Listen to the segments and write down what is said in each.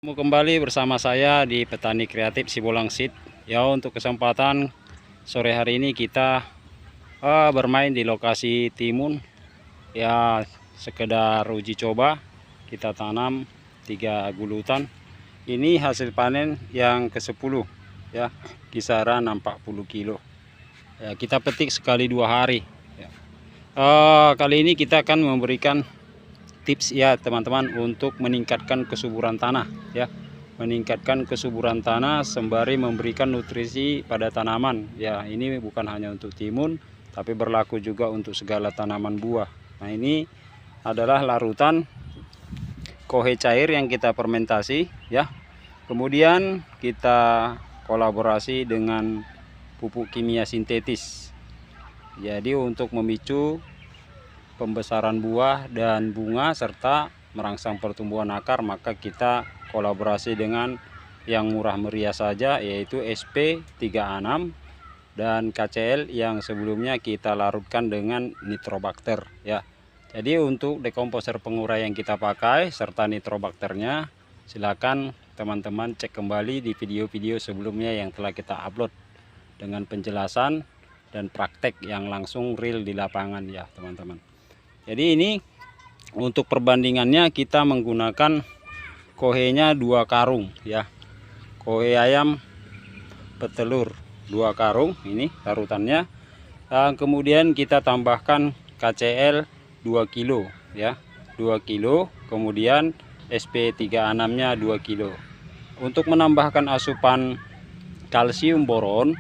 Ketemu kembali bersama saya di Petani Kreatif Sibollang Seed. Ya, untuk kesempatan sore hari ini kita bermain di lokasi timun. Ya, sekedar uji coba. Kita tanam 3 gulutan. Ini hasil panen yang ke-10 ya, kisaran 40 kilo. Ya, kita petik sekali 2 hari ya. Kali ini kita akan memberikan tips ya teman-teman untuk meningkatkan kesuburan tanah ya, meningkatkan kesuburan tanah sembari memberikan nutrisi pada tanaman ya. Ini bukan hanya untuk timun tapi berlaku juga untuk segala tanaman buah. Nah, ini adalah larutan kohe cair yang kita fermentasi ya, kemudian kita kolaborasi dengan pupuk kimia sintetis. Jadi untuk memicu pembesaran buah dan bunga serta merangsang pertumbuhan akar, maka kita kolaborasi dengan yang murah meriah saja, yaitu SP3A6 dan KCL yang sebelumnya kita larutkan dengan nitrobakter ya. Jadi untuk dekomposer pengurai yang kita pakai serta nitrobakternya, silakan teman-teman cek kembali di video-video sebelumnya yang telah kita upload dengan penjelasan dan praktek yang langsung real di lapangan ya teman-teman. Jadi ini untuk perbandingannya kita menggunakan kohenya 2 karung ya, kohe ayam petelur 2 karung ini larutannya. Kemudian kita tambahkan KCL 2 kilo ya, 2 kilo, kemudian SP3A6 nya 2 kilo. Untuk menambahkan asupan kalsium boron,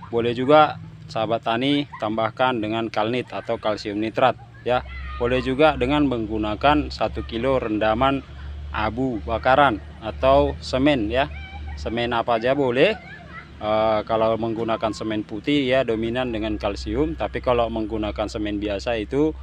boleh juga sahabat tani tambahkan dengan kalnit atau kalsium nitrat ya. Boleh juga dengan menggunakan 1 kilo rendaman abu bakaran atau semen ya, semen apa aja boleh. Kalau menggunakan semen putih ya dominan dengan kalsium, tapi kalau menggunakan semen biasa itu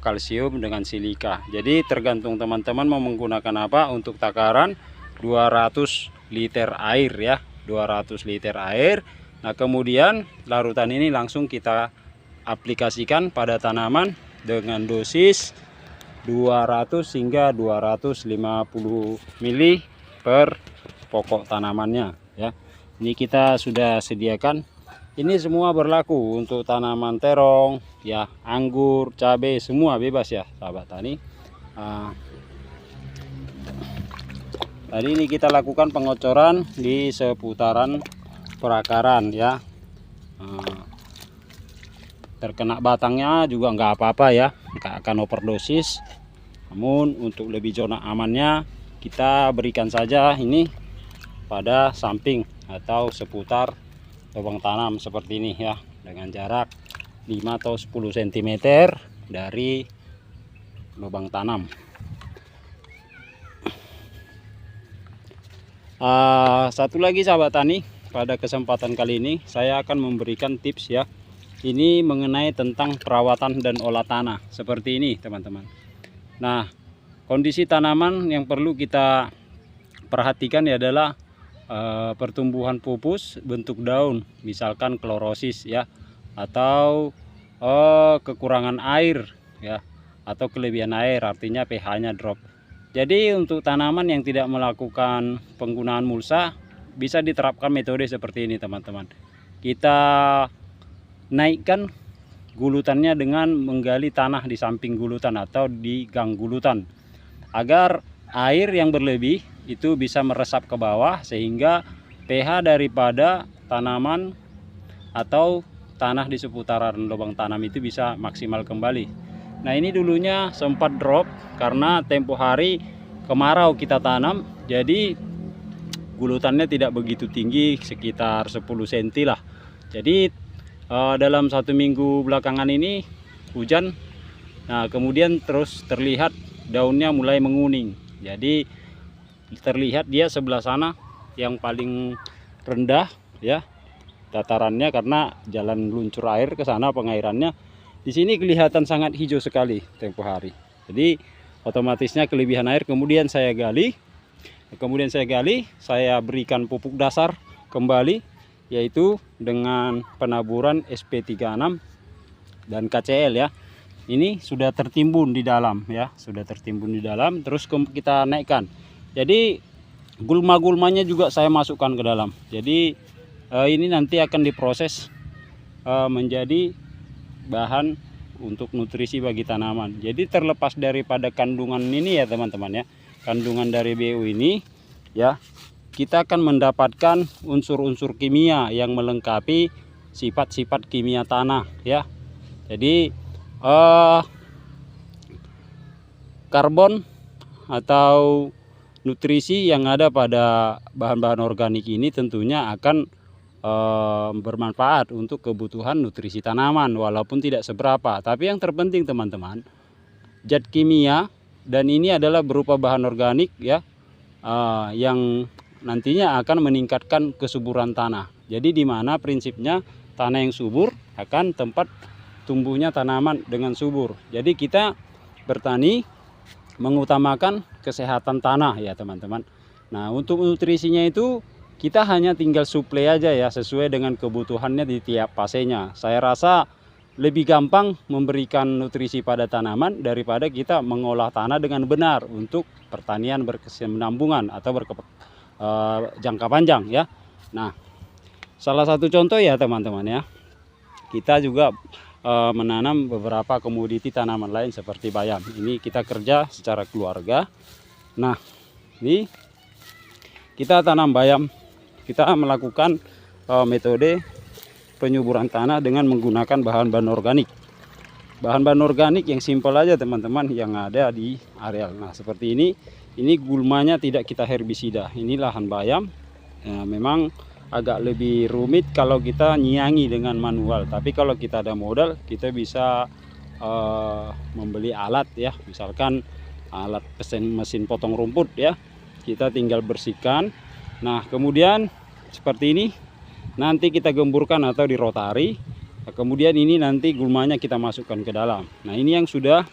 kalsium dengan silika. Jadi tergantung teman-teman mau menggunakan apa. Untuk takaran 200 liter air ya, 200 liter air. Nah, kemudian larutan ini langsung kita aplikasikan pada tanaman dengan dosis 200 hingga 250 ml per pokok tanamannya ya. Ini kita sudah sediakan. Ini semua berlaku untuk tanaman terong ya, anggur, cabai, semua bebas ya sahabat tani. Tadi ini kita lakukan pengocoran di seputaran perakaran ya. Terkena batangnya juga nggak apa-apa ya, nggak akan overdosis. Namun untuk lebih zona amannya kita berikan saja ini pada samping atau seputar lubang tanam seperti ini ya, dengan jarak 5 atau 10 cm dari lubang tanam. Satu lagi sahabat tani, pada kesempatan kali ini saya akan memberikan tips ya, ini mengenai tentang perawatan dan olah tanah seperti ini teman-teman. Nah, kondisi tanaman yang perlu kita perhatikan adalah pertumbuhan pupus, bentuk daun, misalkan klorosis ya, atau kekurangan air ya, atau kelebihan air, artinya pH-nya drop. Jadi untuk tanaman yang tidak melakukan penggunaan mulsa, bisa diterapkan metode seperti ini teman-teman. Kita naikkan gulutannya dengan menggali tanah di samping gulutan atau di gang gulutan, agar air yang berlebih itu bisa meresap ke bawah sehingga pH daripada tanaman atau tanah di seputaran lubang tanam itu bisa maksimal kembali. Nah, ini dulunya sempat drop karena tempo hari kemarau kita tanam, jadi gulutannya tidak begitu tinggi, sekitar 10 cm lah. Jadi dalam 1 minggu belakangan ini hujan, nah kemudian terus terlihat daunnya mulai menguning. Jadi terlihat dia sebelah sana yang paling rendah ya datarannya, karena jalan luncur air ke sana pengairannya. Di sini kelihatan sangat hijau sekali tempo hari. Jadi otomatisnya kelebihan air. Kemudian saya gali, saya berikan pupuk dasar kembali, yaitu dengan penaburan SP3A6 dan KCL ya. Ini sudah tertimbun di dalam ya, sudah tertimbun di dalam, terus kita naikkan. Jadi Gulma-gulmanya juga saya masukkan ke dalam. Jadi ini nanti akan diproses menjadi bahan untuk nutrisi bagi tanaman. Jadi terlepas daripada kandungan ini ya teman-teman ya, kandungan dari BU ini ya, kita akan mendapatkan unsur-unsur kimia yang melengkapi sifat-sifat kimia tanah ya. Jadi karbon atau nutrisi yang ada pada bahan-bahan organik ini tentunya akan bermanfaat untuk kebutuhan nutrisi tanaman walaupun tidak seberapa. Tapi yang terpenting teman-teman, zat kimia dan ini adalah berupa bahan organik ya, yang nantinya akan meningkatkan kesuburan tanah. Jadi di mana prinsipnya tanah yang subur akan tempat tumbuhnya tanaman dengan subur. Jadi kita bertani mengutamakan kesehatan tanah ya teman-teman. Nah, untuk nutrisinya itu kita hanya tinggal suplai aja ya, sesuai dengan kebutuhannya di tiap fasenya. Saya rasa lebih gampang memberikan nutrisi pada tanaman daripada kita mengolah tanah dengan benar untuk pertanian berkesinambungan atau jangka panjang ya. Nah, salah satu contoh ya teman-teman ya, kita juga menanam beberapa komoditi tanaman lain seperti bayam. Ini kita kerja secara keluarga. Nah, ini kita tanam bayam. Kita melakukan metode penyuburan tanah dengan menggunakan bahan-bahan organik. Bahan-bahan organik yang simpel aja teman-teman yang ada di areal. Nah, seperti ini gulmanya tidak kita herbisida. Ini lahan bayam. Memang agak lebih rumit kalau kita nyiangi dengan manual. Tapi kalau kita ada modal, kita bisa membeli alat ya. Misalkan alat mesin potong rumput ya. Kita tinggal bersihkan. Nah, kemudian seperti ini nanti kita gemburkan atau dirotari. Nah, kemudian ini nanti gulmanya kita masukkan ke dalam. Nah, ini yang sudah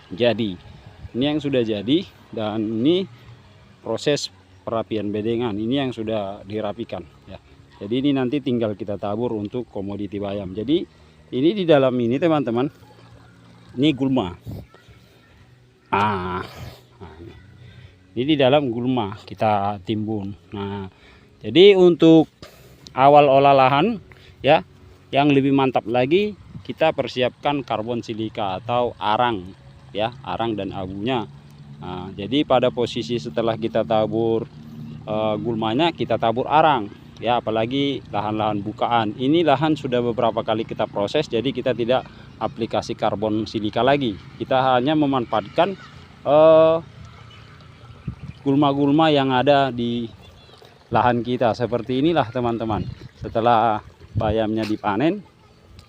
jadi. Ini yang sudah jadi dan ini proses perapian bedengan. Ini yang sudah dirapikan ya. Jadi ini nanti tinggal kita tabur untuk komoditi bayam. Jadi ini di dalam ini teman-teman. Ini gulma. Ini di dalam gulma kita timbun. Nah, jadi untuk awal olah lahan ya, yang lebih mantap lagi kita persiapkan karbon silika atau arang ya, arang dan abunya. Nah, jadi pada posisi setelah kita tabur gulmanya, kita tabur arang ya, apalagi lahan-lahan bukaan. Ini lahan sudah beberapa kali kita proses, jadi kita tidak aplikasi karbon silika lagi. Kita hanya memanfaatkan gulma-gulma yang ada di lahan kita. Seperti inilah teman-teman. Setelah bayamnya dipanen,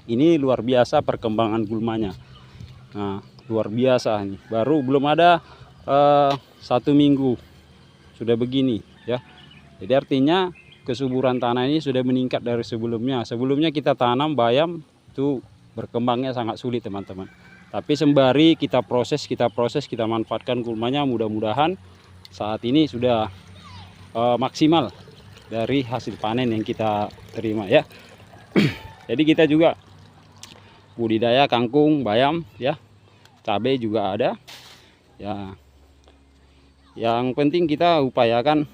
ini luar biasa perkembangan gulmanya. Nah, luar biasa ini. Baru belum ada 1 minggu sudah begini ya. Jadi artinya kesuburan tanah ini sudah meningkat dari sebelumnya. Sebelumnya kita tanam bayam itu berkembangnya sangat sulit teman-teman. Tapi sembari kita proses, kita manfaatkan gulmanya, mudah-mudahan saat ini sudah maksimal dari hasil panen yang kita terima ya. Jadi kita juga budidaya kangkung, bayam ya, cabai juga ada ya. Yang penting kita upayakan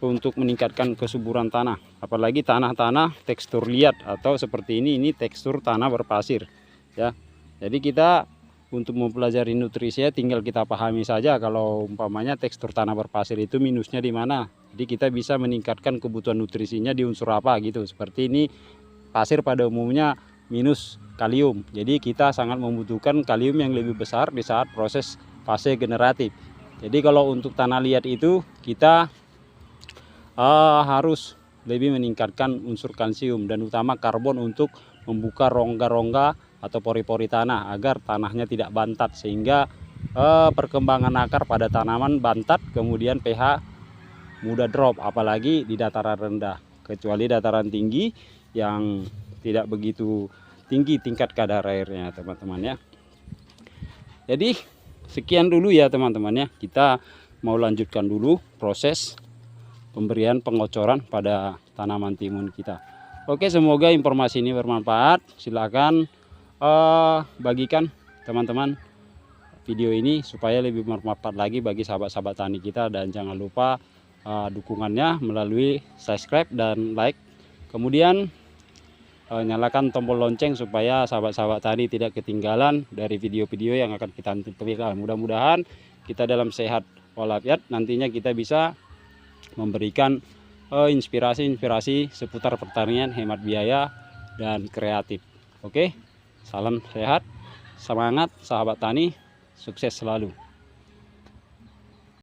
untuk meningkatkan kesuburan tanah, apalagi tanah-tanah tekstur liat atau seperti ini tekstur tanah berpasir ya. Jadi kita untuk mempelajari nutrisinya tinggal kita pahami saja kalau umpamanya tekstur tanah berpasir itu minusnya di mana. Jadi kita bisa meningkatkan kebutuhan nutrisinya di unsur apa gitu. Seperti ini pasir pada umumnya minus kalium. Jadi kita sangat membutuhkan kalium yang lebih besar di saat proses fase generatif. Jadi kalau untuk tanah liat itu kita harus lebih meningkatkan unsur kalsium dan utama karbon untuk membuka rongga-rongga atau pori-pori tanah agar tanahnya tidak bantat, sehingga perkembangan akar pada tanaman bantat, kemudian pH mudah drop apalagi di dataran rendah, kecuali dataran tinggi yang tidak begitu tinggi tingkat kadar airnya teman-teman ya. Jadi sekian dulu ya teman-teman ya, kita mau lanjutkan dulu proses pemberian pengocoran pada tanaman timun kita. Oke, semoga informasi ini bermanfaat. Silakan bagikan teman-teman video ini supaya lebih bermanfaat lagi bagi sahabat-sahabat tani kita, dan jangan lupa dukungannya melalui subscribe dan like. Kemudian nyalakan tombol lonceng supaya sahabat-sahabat tani tidak ketinggalan dari video-video yang akan kita tampilkan. Mudah-mudahan kita dalam sehat walafiat, nantinya kita bisa memberikan inspirasi-inspirasi seputar pertanian, hemat biaya dan kreatif. Oke, salam sehat, semangat sahabat tani, sukses selalu.